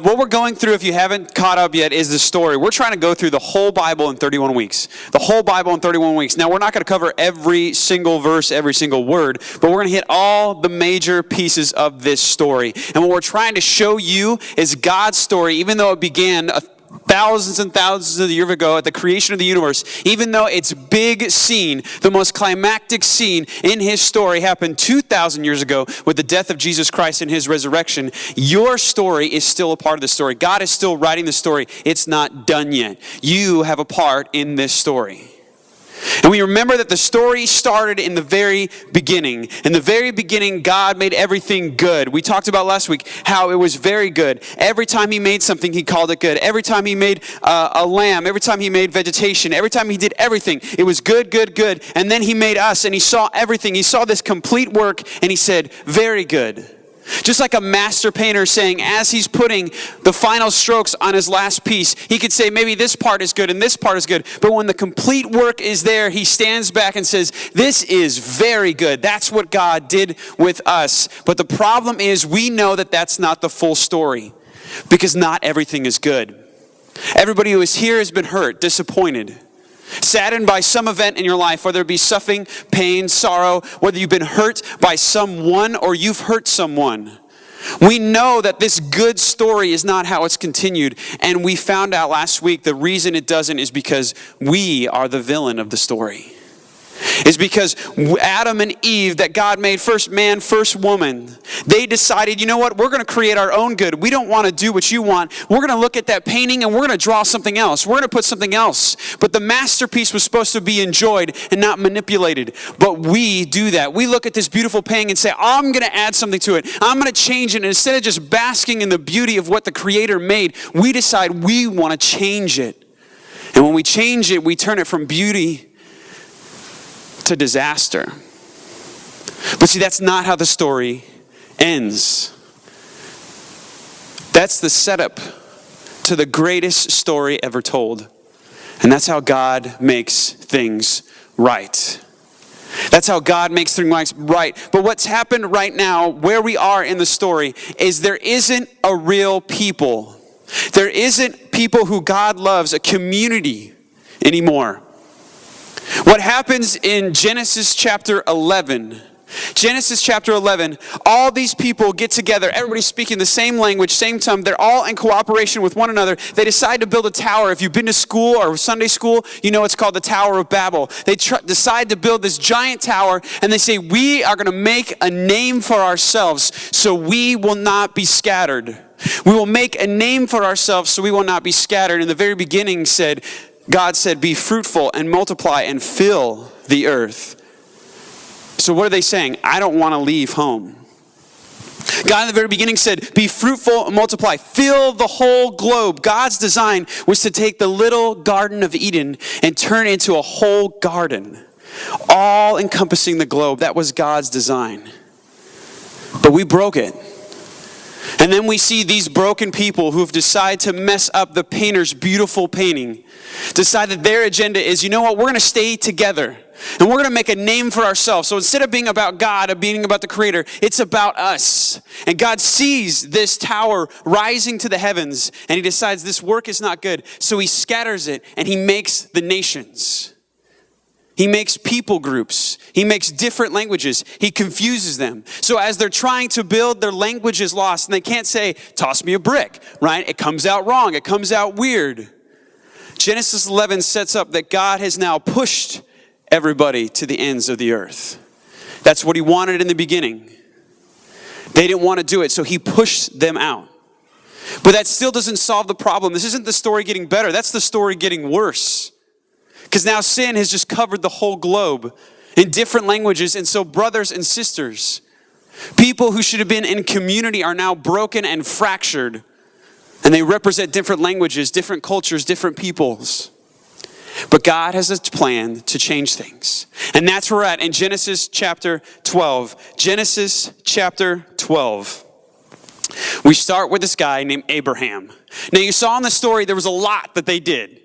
What we're going through, if you haven't caught up yet, is the story. We're trying to go through the whole Bible in 31 weeks. The whole Bible in 31 weeks. Now, we're not going to cover every single verse, every single word, but we're going to hit all the major pieces of this story. And what we're trying to show you is God's story, even though it began thousands and thousands of years ago at the creation of the universe, even though its big scene, the most climactic scene in his story happened 2,000 years ago with the death of Jesus Christ and his resurrection, your story is still a part of the story. God is still writing the story. It's not done yet. You have a part in this story. And we remember that the story started in the very beginning. In the very beginning, God made everything good. We talked about last week how it was very good. Every time he made something, he called it good. Every time he made a lamb, every time he made vegetation, every time he did everything, it was good, good, good. And then he made us, and he saw everything. He saw this complete work, and he said, very good. Just like a master painter saying, as he's putting the final strokes on his last piece, he could say, maybe this part is good and this part is good. But when the complete work is there, he stands back and says, this is very good. That's what God did with us. But the problem is, we know that that's not the full story, because not everything is good. Everybody who is here has been hurt, disappointed, saddened by some event in your life, whether it be suffering, pain, sorrow, whether you've been hurt by someone or you've hurt someone. We know that this good story is not how it's continued. And we found out last week the reason it doesn't is because we are the villain of the story. Is because Adam and Eve, that God made, first man, first woman, they decided, you know what, we're going to create our own good. We don't want to do what you want. We're going to look at that painting and we're going to draw something else. We're going to put something else. But the masterpiece was supposed to be enjoyed and not manipulated. But we do that. We look at this beautiful painting and say, I'm going to add something to it. I'm going to change it. And instead of just basking in the beauty of what the Creator made, we decide we want to change it. And when we change it, we turn it from beauty to disaster. But see, that's not how the story ends. That's the setup to the greatest story ever told. And that's how God makes things right. That's how God makes things right. But what's happened right now, where we are in the story, is there isn't a real people. There isn't people who God loves, a community anymore. What happens in Genesis chapter 11, all these people get together, everybody speaking the same language, same tongue, they're all in cooperation with one another. They decide to build a tower. If you've been to school or Sunday school, you know it's called the Tower of Babel. They decide to build this giant tower, and they say, we are going to make a name for ourselves so we will not be scattered. We will make a name for ourselves so we will not be scattered. In the very beginning God said, be fruitful and multiply and fill the earth. So what are they saying? I don't want to leave home. God in the very beginning said, be fruitful and multiply. Fill the whole globe. God's design was to take the little Garden of Eden and turn it into a whole garden, all encompassing the globe. That was God's design. But we broke it. And then we see these broken people who have decided to mess up the painter's beautiful painting. Decide that their agenda is, you know what, we're going to stay together. And we're going to make a name for ourselves. So instead of being about God, of being about the Creator, it's about us. And God sees this tower rising to the heavens, and he decides this work is not good. So he scatters it, and he makes the nations. He makes people groups. He makes different languages. He confuses them. So as they're trying to build, their language is lost. And they can't say, toss me a brick, right? It comes out wrong. It comes out weird. Genesis 11 sets up that God has now pushed everybody to the ends of the earth. That's what he wanted in the beginning. They didn't want to do it, so he pushed them out. But that still doesn't solve the problem. This isn't the story getting better. That's the story getting worse. Because now sin has just covered the whole globe in different languages. And so brothers and sisters, people who should have been in community are now broken and fractured. And they represent different languages, different cultures, different peoples. But God has a plan to change things. And that's where we're at in Genesis chapter 12. Genesis chapter 12. We start with this guy named Abraham. Now you saw in the story there was a lot that they did.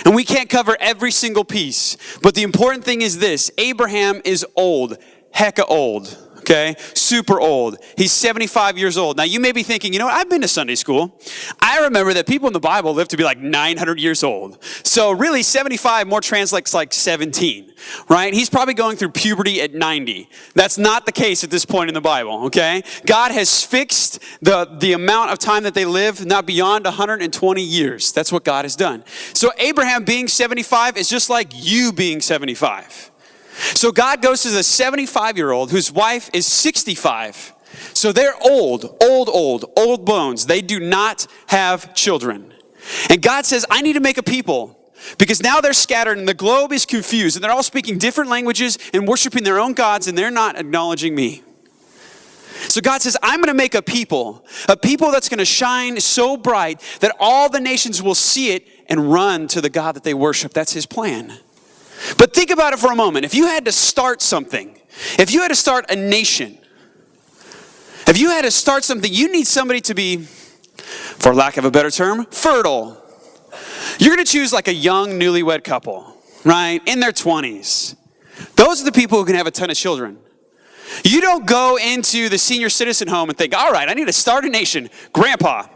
And we can't cover every single piece. But the important thing is this. Abraham is old. Hecka old. okay? Super old. He's 75 years old. Now, you may be thinking, you know what? I've been to Sunday school. I remember that people in the Bible live to be like 900 years old. So really, 75 more translates like 17, right? He's probably going through puberty at 90. That's not the case at this point in the Bible, okay? God has fixed the amount of time that they live, not beyond 120 years. That's what God has done. So Abraham being 75 is just like you being 75. So God goes to the 75-year-old whose wife is 65. So they're old bones. They do not have children. And God says, I need to make a people because now they're scattered and the globe is confused and they're all speaking different languages and worshiping their own gods and they're not acknowledging me. So God says, I'm going to make a people that's going to shine so bright that all the nations will see it and run to the God that they worship. That's his plan. But think about it for a moment. If you had to start something, if you had to start a nation, if you had to start something, you need somebody to be, for lack of a better term, fertile. You're going to choose like a young newlywed couple, right? In their 20s. Those are the people who can have a ton of children. You don't go into the senior citizen home and think, all right, I need to start a nation. Grandpa,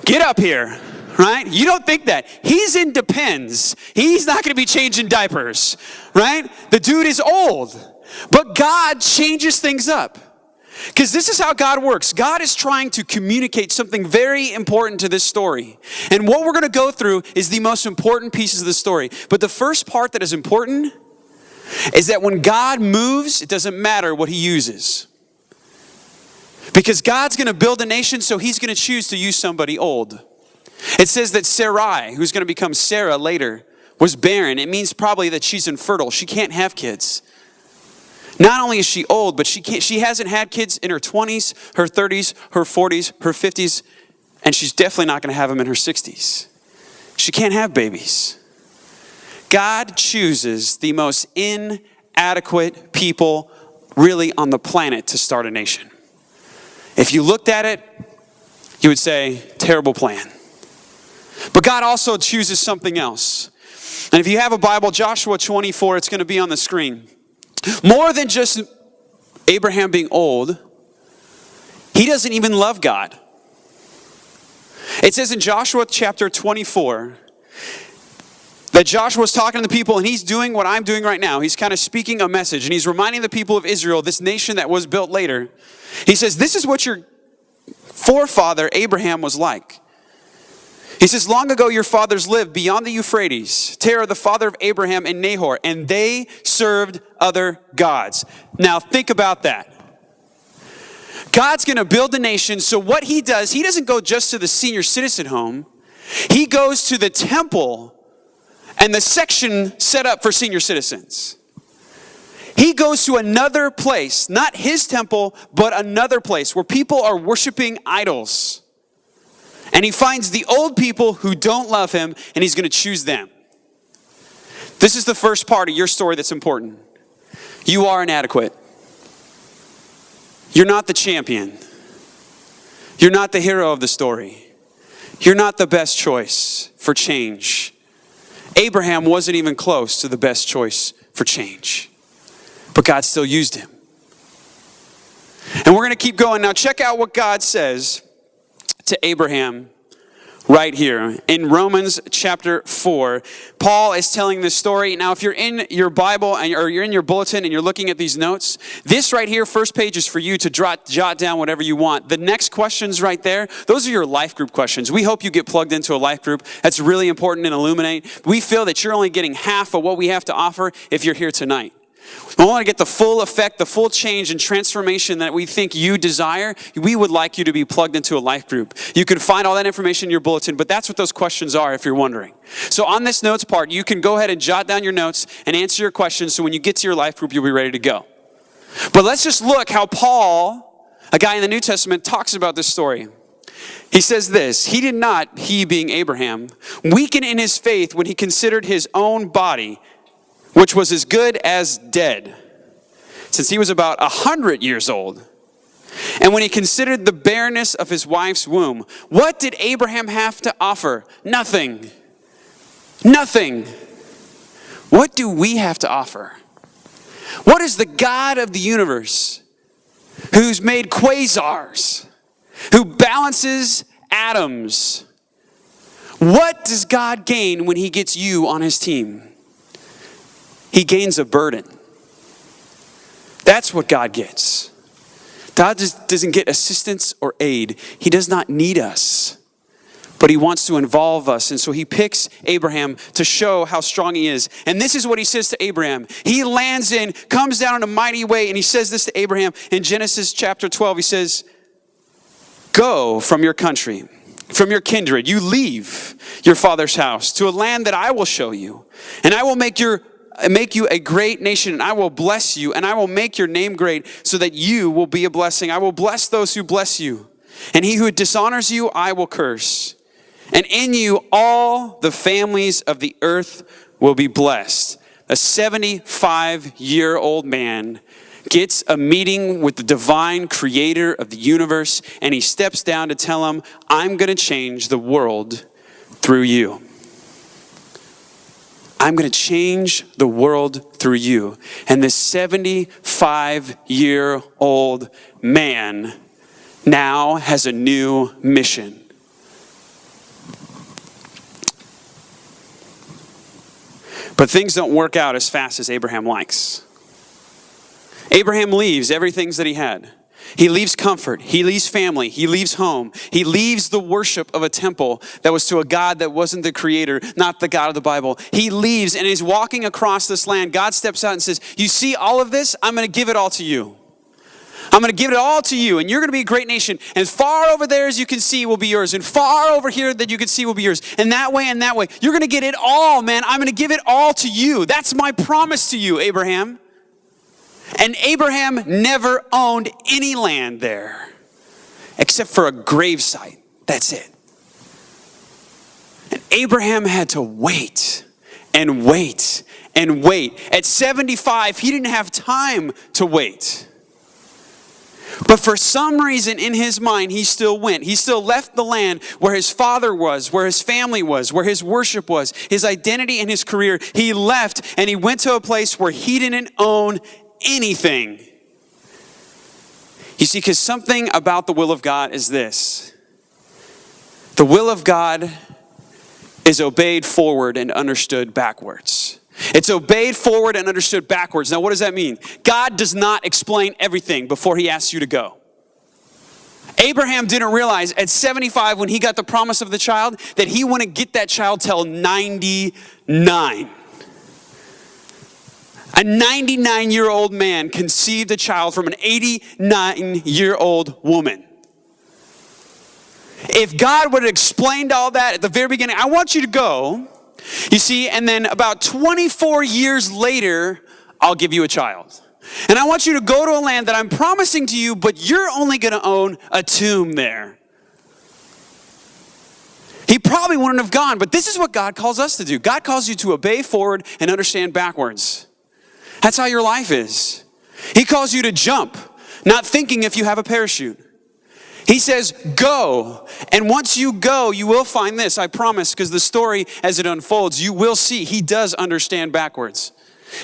get up here. Right? You don't think that. He's in Depends. He's not going to be changing diapers. Right? The dude is old. But God changes things up. Because this is how God works. God is trying to communicate something very important to this story. And what we're going to go through is the most important pieces of the story. But the first part that is important is that when God moves, it doesn't matter what he uses. Because God's going to build a nation, so he's going to choose to use somebody old. It says that Sarai, who's going to become Sarah later, was barren. It means probably that she's infertile. She can't have kids. Not only is she old, but she hasn't had kids in her 20s, her 30s, her 40s, her 50s, and she's definitely not going to have them in her 60s. She can't have babies. God chooses the most inadequate people really on the planet to start a nation. If you looked at it, you would say, terrible plan. But God also chooses something else. And if you have a Bible, Joshua 24, it's going to be on the screen. More than just Abraham being old, he doesn't even love God. It says in Joshua chapter 24 that Joshua was talking to the people and he's doing what I'm doing right now. He's kind of speaking a message and he's reminding the people of Israel, this nation that was built later. He says, this is what your forefather Abraham was like. He says, long ago your fathers lived beyond the Euphrates, Terah, the father of Abraham, and Nahor, and they served other gods. Now think about that. God's going to build a nation, so what he does, he doesn't go just to the senior citizen home. He goes to the temple and the section set up for senior citizens. He goes to another place, not his temple, but another place where people are worshiping idols. And he finds the old people who don't love him, and he's going to choose them. This is the first part of your story that's important. You are inadequate. You're not the champion. You're not the hero of the story. You're not the best choice for change. Abraham wasn't even close to the best choice for change. But God still used him. And we're going to keep going. Now check out what God says to Abraham right here in Romans chapter 4. Paul is telling this story. Now, if you're in your Bible or you're in your bulletin and you're looking at these notes, this right here, first page, is for you to jot down whatever you want. The next questions right there, those are your life group questions. We hope you get plugged into a life group. That's really important in Illuminate. We feel that you're only getting half of what we have to offer if you're here tonight. We want to get the full effect, the full change and transformation that we think you desire. We would like you to be plugged into a life group. You can find all that information in your bulletin, but that's what those questions are if you're wondering. So on this notes part, you can go ahead and jot down your notes and answer your questions so when you get to your life group, you'll be ready to go. But let's just look how Paul, a guy in the New Testament, talks about this story. He says this, he being Abraham, weaken in his faith when he considered his own body, which was as good as dead, since he was about 100 years old. And when he considered the barrenness of his wife's womb, what did Abraham have to offer? Nothing. Nothing. What do we have to offer? What does the God of the universe who's made quasars, who balances atoms. What does God gain when he gets you on his team? He gains a burden. That's what God gets. God just doesn't get assistance or aid. He does not need us, but he wants to involve us. And so he picks Abraham to show how strong he is. And this is what he says to Abraham. He lands in, comes down in a mighty way, and he says this to Abraham in Genesis chapter 12. He says, go from your country, from your kindred. You leave your father's house to a land that I will show you. And I will make you a great nation, and I will bless you, and I will make your name great so that you will be a blessing. I will bless those who bless you, and he who dishonors you, I will curse. And in you, all the families of the earth will be blessed. A 75-year-old man gets a meeting with the divine creator of the universe, and he steps down to tell him, I'm going to change the world through you. I'm going to change the world through you. And this 75-year-old man now has a new mission. But things don't work out as fast as Abraham likes. Abraham leaves everything that he had. He leaves comfort. He leaves family. He leaves home. He leaves the worship of a temple that was to a God that wasn't the creator, not the God of the Bible. He leaves and is walking across this land. God steps out and says, you see all of this? I'm going to give it all to you. I'm going to give it all to you, and you're going to be a great nation. And far over there as you can see will be yours. And far over here that you can see will be yours. And that way and that way. You're going to get it all, man. I'm going to give it all to you. That's my promise to you, Abraham. And Abraham never owned any land there except for a gravesite. That's it. And Abraham had to wait and wait and wait. At 75, he didn't have time to wait. But for some reason in his mind, he still went. He still left the land where his father was, where his family was, where his worship was, his identity and his career. He left and he went to a place where he didn't own anything. You see, because something about the will of God is this. The will of God is obeyed forward and understood backwards. It's obeyed forward and understood backwards. Now, what does that mean? God does not explain everything before he asks you to go. Abraham didn't realize at 75 when he got the promise of the child that he wouldn't get that child till 99. A 99-year-old man conceived a child from an 89-year-old woman. If God would have explained all that at the very beginning, I want you to go, you see, and then about 24 years later, I'll give you a child. And I want you to go to a land that I'm promising to you, but you're only going to own a tomb there. He probably wouldn't have gone, but this is what God calls us to do. God calls you to obey forward and understand backwards. That's how your life is. He calls you to jump, not thinking if you have a parachute. He says, go. And once you go, you will find this, I promise, because the story as it unfolds, you will see he does understand backwards.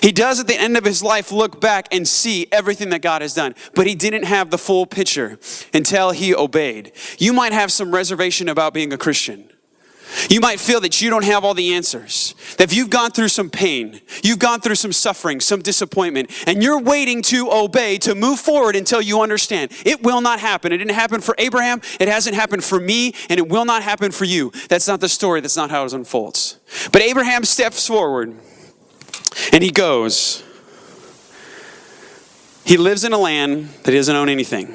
He does at the end of his life look back and see everything that God has done. But he didn't have the full picture until he obeyed. You might have some reservation about being a Christian. You might feel that you don't have all the answers. That if you've gone through some pain, you've gone through some suffering, some disappointment, and you're waiting to obey, to move forward until you understand. It will not happen. It didn't happen for Abraham. It hasn't happened for me, and it will not happen for you. That's not the story. That's not how it unfolds. But Abraham steps forward, and he goes. He lives in a land that he doesn't own anything.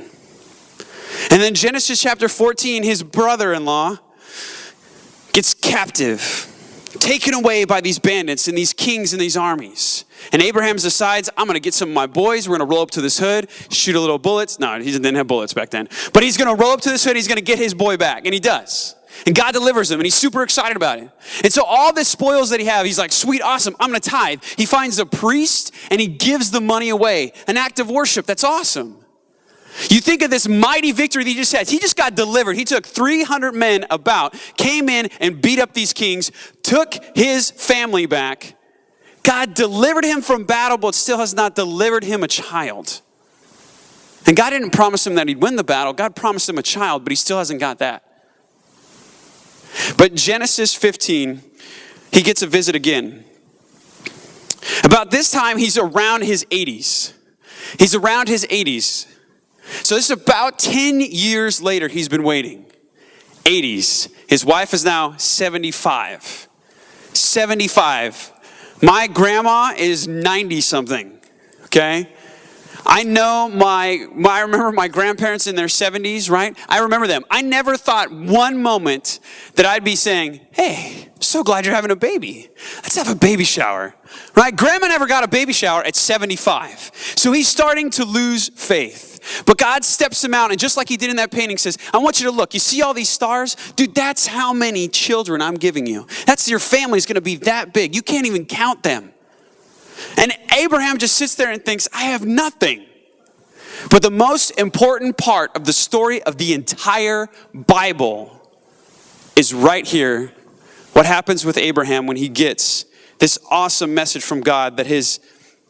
And then Genesis chapter 14, his brother-in-law gets captive, taken away by these bandits and these kings and these armies. And Abraham decides, I'm going to get some of my boys. We're going to roll up to this hood, shoot a little bullets. No, he didn't have bullets back then. But he's going to roll up to this hood. He's going to get his boy back. And he does. And God delivers him. And he's super excited about it. And so all the spoils that he has, he's like, sweet, awesome. I'm going to tithe. He finds a priest and he gives the money away. An act of worship. That's awesome. You think of this mighty victory that he just had. He just got delivered. He took 300 men about, came in and beat up these kings, took his family back. God delivered him from battle, but still has not delivered him a child. And God didn't promise him that he'd win the battle. God promised him a child, but he still hasn't got that. But Genesis 15, he gets a visit again. About this time, he's around his 80s. He's around his 80s. So this is about 10 years later he's been waiting. 80s. His wife is now 75. 75. My grandma is 90-something, okay? I know I remember my grandparents in their 70s, right? I remember them. I never thought one moment that I'd be saying, hey, so glad you're having a baby. Let's have a baby shower, right? Grandma never got a baby shower at 75. So he's starting to lose faith. But God steps him out, and just like he did in that painting, says, I want you to look. You see all these stars? Dude, that's how many children I'm giving you. Your family's going to be that big. You can't even count them. And Abraham just sits there and thinks, I have nothing. But the most important part of the story of the entire Bible is right here. What happens with Abraham when he gets this awesome message from God that his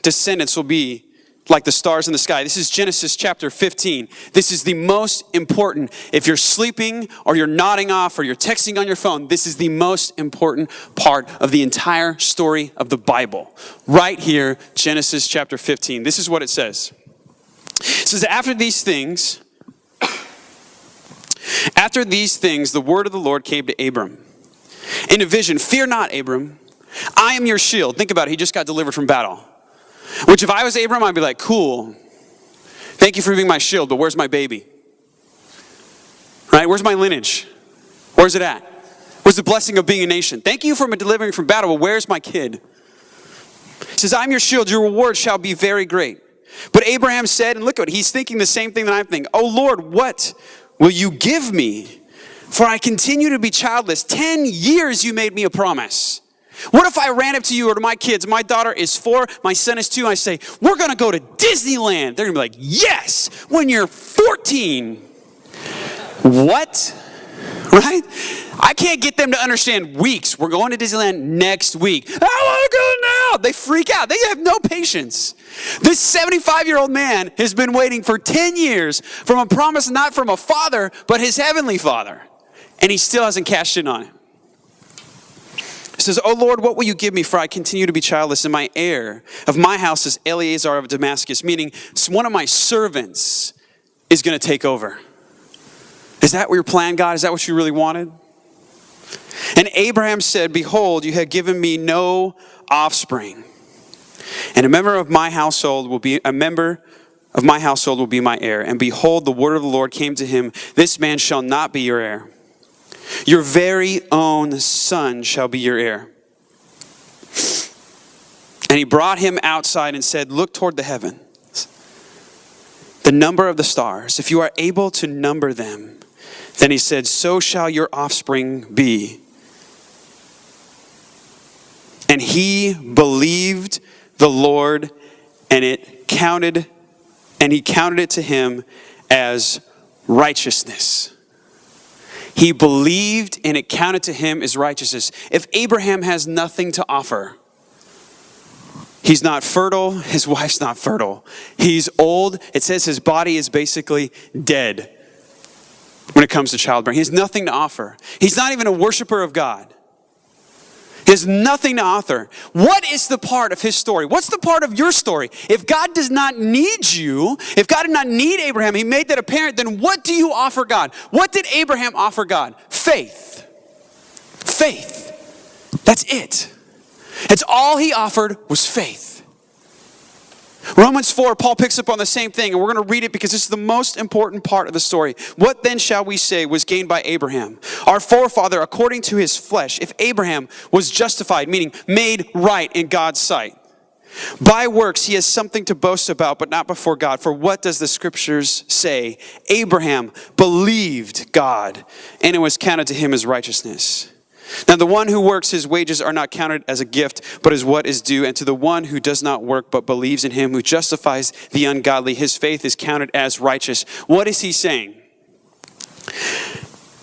descendants will be like the stars in the sky. This is Genesis chapter 15. This is the most important. If you're sleeping or you're nodding off or you're texting on your phone, this is the most important part of the entire story of the Bible. Right here, Genesis chapter 15. This is what it says. It says, after these things, the word of the Lord came to Abram. In a vision, fear not, Abram. I am your shield. Think about it. He just got delivered from battle. Which if I was Abram, I'd be like, cool. Thank you for being my shield, but where's my baby? Right? Where's my lineage? Where's it at? Where's the blessing of being a nation? Thank you for delivering from battle, but where's my kid? It says, I'm your shield. Your reward shall be very great. But Abraham said, and look at it, he's thinking the same thing that I'm thinking. Oh Lord, what will you give me? For I continue to be childless. 10 years you made me a promise. What if I ran up to you or to my kids? My daughter is 4, my son is 2. I say, we're going to go to Disneyland. They're going to be like, yes, when you're 14. What? Right? I can't get them to understand weeks. We're going to Disneyland next week. I want to go now. They freak out. They have no patience. This 75-year-old man has been waiting for 10 years from a promise not from a father, but his heavenly Father. And he still hasn't cashed in on it. It says, oh Lord, what will you give me? For I continue to be childless, and my heir of my house is Eleazar of Damascus, meaning one of my servants is going to take over. Is that your plan, God? Is that what you really wanted? And Abraham said, behold, you have given me no offspring. And a member of my household will be my heir. And behold, the word of the Lord came to him, this man shall not be your heir. Your very own son shall be your heir. And he brought him outside and said, look toward the heavens, the number of the stars, if you are able to number them. Then he said, so shall your offspring be. And he believed the Lord, and he counted it to him as righteousness. He believed, and it counted to him as righteousness. If Abraham has nothing to offer, he's not fertile, his wife's not fertile. He's old. It says his body is basically dead when it comes to childbearing. He has nothing to offer. He's not even a worshiper of God. He has nothing to offer. What is the part of his story? What's the part of your story? If God does not need you, if God did not need Abraham, he made that apparent, then what do you offer God? What did Abraham offer God? Faith. Faith. That's it. It's all he offered was faith. Romans 4, Paul picks up on the same thing, and we're going to read it because this is the most important part of the story. What then shall we say was gained by Abraham, our forefather according to his flesh, if Abraham was justified, meaning made right in God's sight? By works he has something to boast about, but not before God. For what does the scriptures say? Abraham believed God, and it was counted to him as righteousness. Now the one who works, his wages are not counted as a gift, but as what is due. And to the one who does not work, but believes in him who justifies the ungodly, his faith is counted as righteous. What is he saying?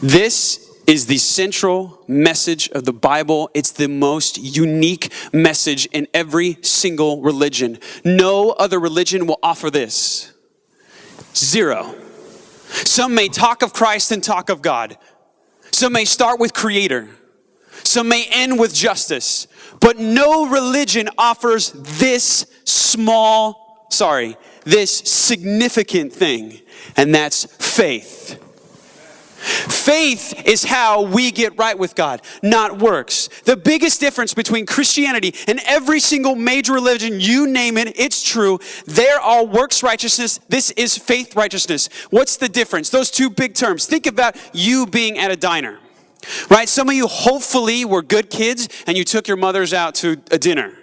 This is the central message of the Bible. It's the most unique message in every single religion. No other religion will offer this. Zero. Some may talk of Christ and talk of God. Some may start with Creator. Some may end with justice. But no religion offers this significant thing, and that's faith. Faith is how we get right with God, not works. The biggest difference between Christianity and every single major religion, you name it, it's true. They're all works righteousness. This is faith righteousness. What's the difference? Those two big terms. Think about you being at a diner, right? Some of you hopefully were good kids and you took your mothers out to a dinner,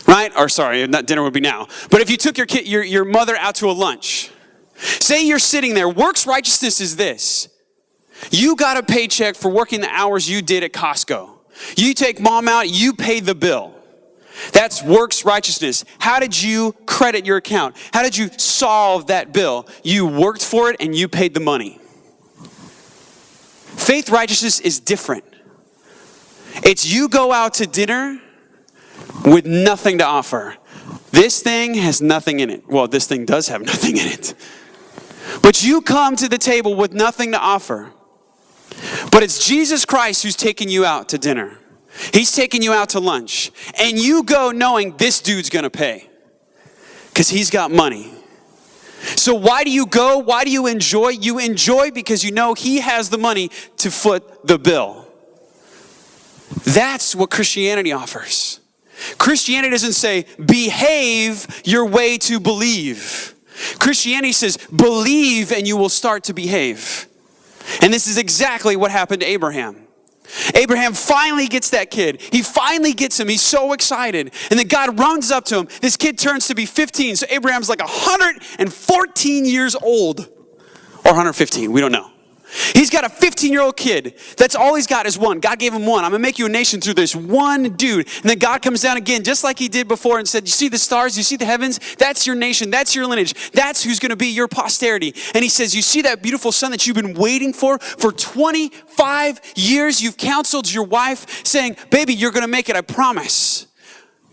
right? Or sorry, not dinner would be now. But if you took your mother out to a lunch, say you're sitting there. Works righteousness is this. You got a paycheck for working the hours you did at Costco. You take mom out, you pay the bill. That's works righteousness. How did you credit your account? How did you solve that bill? You worked for it and you paid the money. Faith righteousness is different. It's you go out to dinner with nothing to offer. This thing has nothing in it. Well, this thing does have nothing in it. But you come to the table with nothing to offer. But it's Jesus Christ who's taking you out to dinner. He's taking you out to lunch. And you go knowing this dude's going to pay. Because he's got money. So why do you go? Why do you enjoy? You enjoy because you know he has the money to foot the bill. That's what Christianity offers. Christianity doesn't say, behave your way to believe. Christianity says, believe and you will start to behave. And this is exactly what happened to Abraham. Abraham finally gets that kid. He finally gets him. He's so excited. And then God runs up to him. This kid turns to be 15. So Abraham's like 114 years old. Or 115, we don't know. He's got a 15-year-old kid. That's all he's got is one. God gave him one. I'm going to make you a nation through this one dude. And then God comes down again, just like he did before, and said, you see the stars? You see the heavens? That's your nation. That's your lineage. That's who's going to be your posterity. And he says, you see that beautiful son that you've been waiting for 25 years? You've counseled your wife saying, baby, you're going to make it. I promise.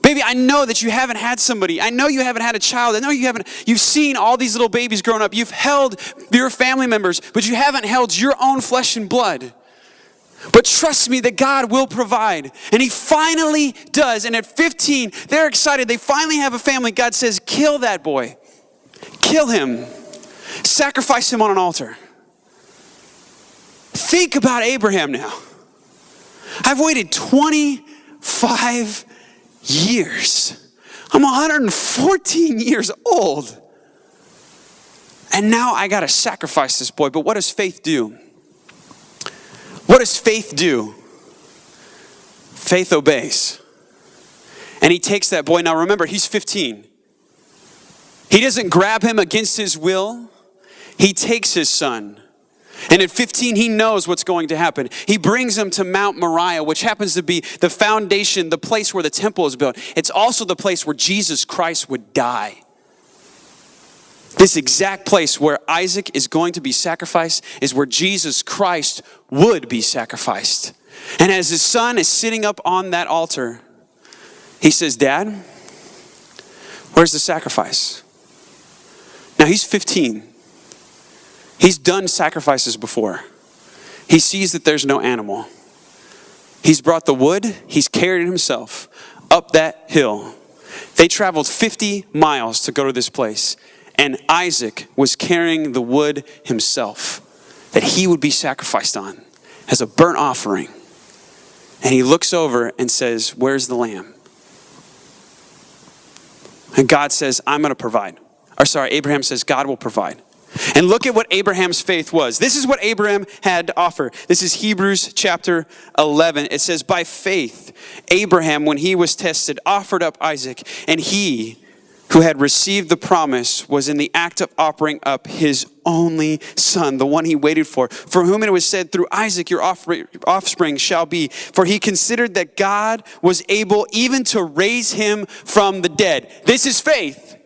Baby, I know that you haven't had somebody. I know you haven't had a child. I know you've seen all these little babies growing up. You've held your family members, but you haven't held your own flesh and blood. But trust me that God will provide. And he finally does. And at 15, they're excited. They finally have a family. God says, kill that boy. Kill him. Sacrifice him on an altar. Think about Abraham now. I've waited 25 years. I'm 114 years old. And now I got to sacrifice this boy. But what does faith do? What does faith do? Faith obeys. And he takes that boy. Now remember, he's 15. He doesn't grab him against his will. He takes his son. And at 15, he knows what's going to happen. He brings him to Mount Moriah, which happens to be the foundation, the place where the temple is built. It's also the place where Jesus Christ would die. This exact place where Isaac is going to be sacrificed is where Jesus Christ would be sacrificed. And as his son is sitting up on that altar, he says, Dad, where's the sacrifice? Now he's 15. He's done sacrifices before. He sees that there's no animal. He's brought the wood. He's carried it himself up that hill. They traveled 50 miles to go to this place. And Isaac was carrying the wood himself that he would be sacrificed on as a burnt offering. And he looks over and says, where's the lamb? And God says, I'm going to provide. Abraham says, God will provide. And look at what Abraham's faith was. This is what Abraham had to offer. This is Hebrews chapter 11. It says, by faith, Abraham, when he was tested, offered up Isaac. And he who had received the promise was in the act of offering up his only son, the one he waited for whom it was said, through Isaac your offspring shall be. For he considered that God was able even to raise him from the dead. This is faith.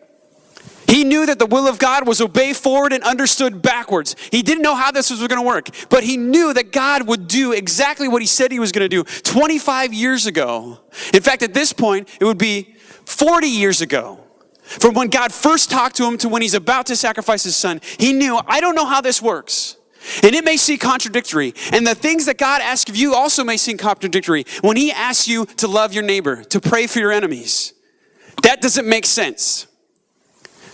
He knew that the will of God was obey forward and understood backwards. He didn't know how this was going to work, but he knew that God would do exactly what he said he was going to do 25 years ago. In fact, at this point, it would be 40 years ago. From when God first talked to him to when he's about to sacrifice his son, he knew, I don't know how this works. And it may seem contradictory. And the things that God asks of you also may seem contradictory. When he asks you to love your neighbor, to pray for your enemies, that doesn't make sense.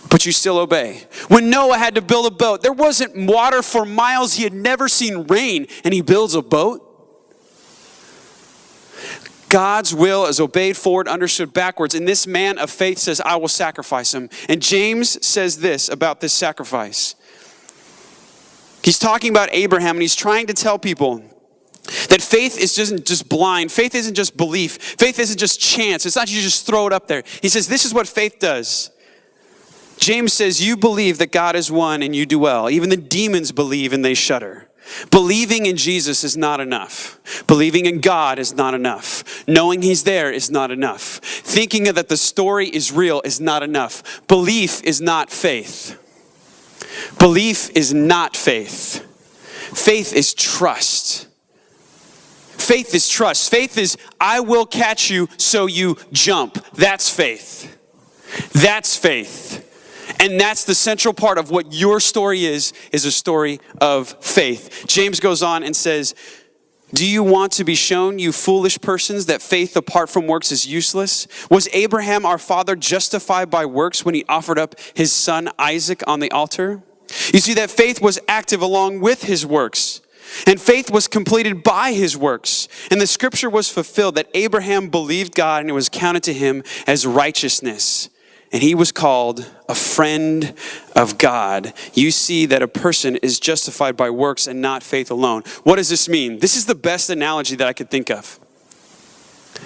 But you still obey. When Noah had to build a boat, there wasn't water for miles. He had never seen rain, and he builds a boat. God's will is obeyed forward, understood backwards. And this man of faith says, I will sacrifice him. And James says this about this sacrifice. He's talking about Abraham, and he's trying to tell people that faith isn't just blind. Faith isn't just belief. Faith isn't just chance. It's not you just throw it up there. He says, this is what faith does. James says, you believe that God is one and you do well. Even the demons believe and they shudder. Believing in Jesus is not enough. Believing in God is not enough. Knowing he's there is not enough. Thinking that the story is real is not enough. Belief is not faith. Belief is not faith. Faith is trust. Faith is trust. Faith is, I will catch you so you jump. That's faith. That's faith. And that's the central part of what your story is a story of faith. James goes on and says, do you want to be shown, you foolish persons, that faith apart from works is useless? Was Abraham our father justified by works when he offered up his son Isaac on the altar? You see that faith was active along with his works. And faith was completed by his works. And the scripture was fulfilled that Abraham believed God and it was counted to him as righteousness. And he was called a friend of God. You see that a person is justified by works and not faith alone. What does this mean? This is the best analogy that I could think of.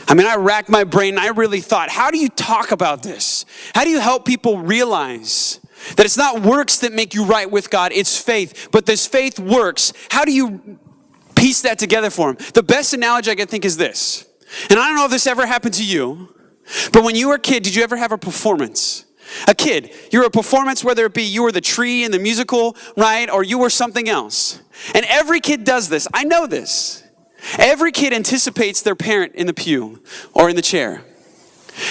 I mean, I racked my brain and I really thought, how do you talk about this? How do you help people realize that it's not works that make you right with God, it's faith. But this faith works. How do you piece that together for them? The best analogy I can think is this. And I don't know if this ever happened to you, but when you were a kid, did you ever have a performance? A kid, you were a performance, whether it be you were the tree in the musical, right? Or you were something else. And every kid does this. I know this. Every kid anticipates their parent in the pew or in the chair.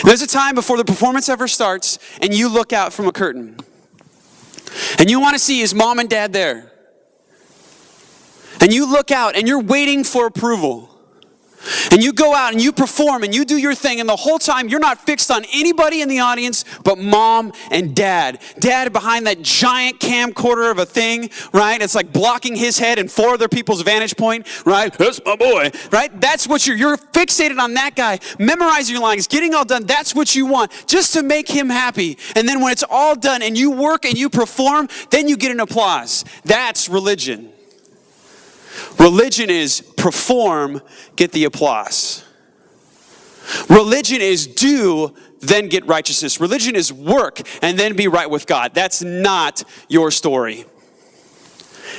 There's a time before the performance ever starts and you look out from a curtain. And you want to see, is mom and dad there? And you look out and you're waiting for approval. And you go out and you perform and you do your thing, and the whole time you're not fixed on anybody in the audience but mom and dad. Dad behind that giant camcorder of a thing, right? It's like blocking his head and 4 other people's vantage point, right? That's my boy, right? That's what you're fixated on that guy, memorizing your lines, getting all done. That's what you want, just to make him happy. And then when it's all done and you work and you perform, then you get an applause. That's religion. Religion is perform, get the applause. Religion is do, then get righteousness. Religion is work and then be right with God. That's not your story.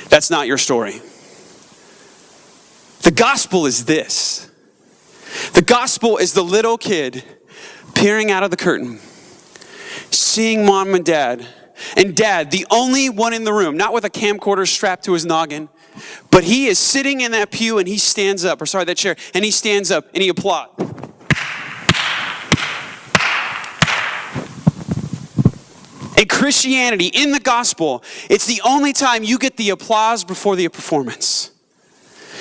That's not your story. The gospel is this. The gospel is the little kid peering out of the curtain, seeing mom and dad. And dad, the only one in the room, not with a camcorder strapped to his noggin, but he is sitting in that pew and he stands up, that chair, and he stands up and he applauds. In Christianity, in the gospel, it's the only time you get the applause before the performance.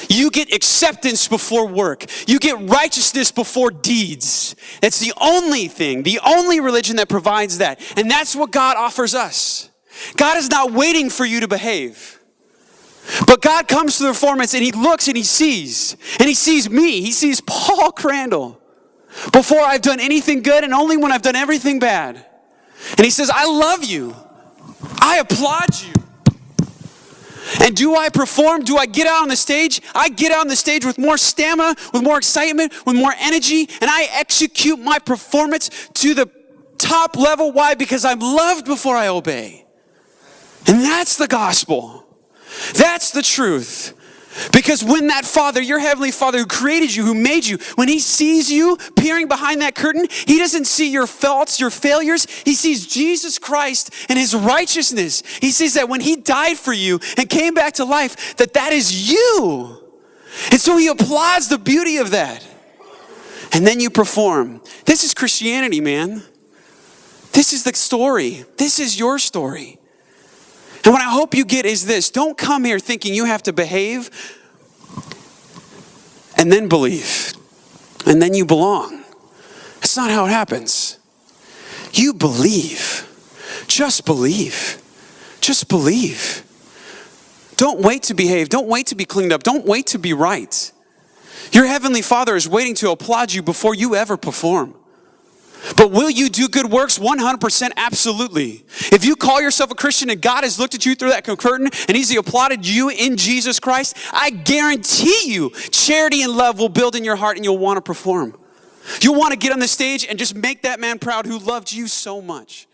You get acceptance before work. You get righteousness before deeds. It's the only thing, the only religion that provides that. And that's what God offers us. God is not waiting for you to behave. But God comes to the performance and he looks and he sees. And he sees me. He sees Paul Crandall before I've done anything good and only when I've done everything bad. And he says, I love you. I applaud you. And do I perform? Do I get out on the stage? I get out on the stage with more stamina, with more excitement, with more energy, and I execute my performance to the top level. Why? Because I'm loved before I obey. And that's the gospel. That's the truth. Because when that Father, your Heavenly Father who created you, who made you, when he sees you peering behind that curtain, he doesn't see your faults, your failures. He sees Jesus Christ and his righteousness. He sees that when he died for you and came back to life, that is you. And so he applauds the beauty of that. And then you perform. This is Christianity, man. This is the story. This is your story. And what I hope you get is this. Don't come here thinking you have to behave and then believe. And then you belong. That's not how it happens. You believe. Just believe. Just believe. Don't wait to behave. Don't wait to be cleaned up. Don't wait to be right. Your Heavenly Father is waiting to applaud you before you ever perform. But will you do good works? 100% absolutely. If you call yourself a Christian and God has looked at you through that curtain and He's applauded you in Jesus Christ, I guarantee you charity and love will build in your heart and you'll want to perform. You'll want to get on the stage and just make that man proud who loved you so much.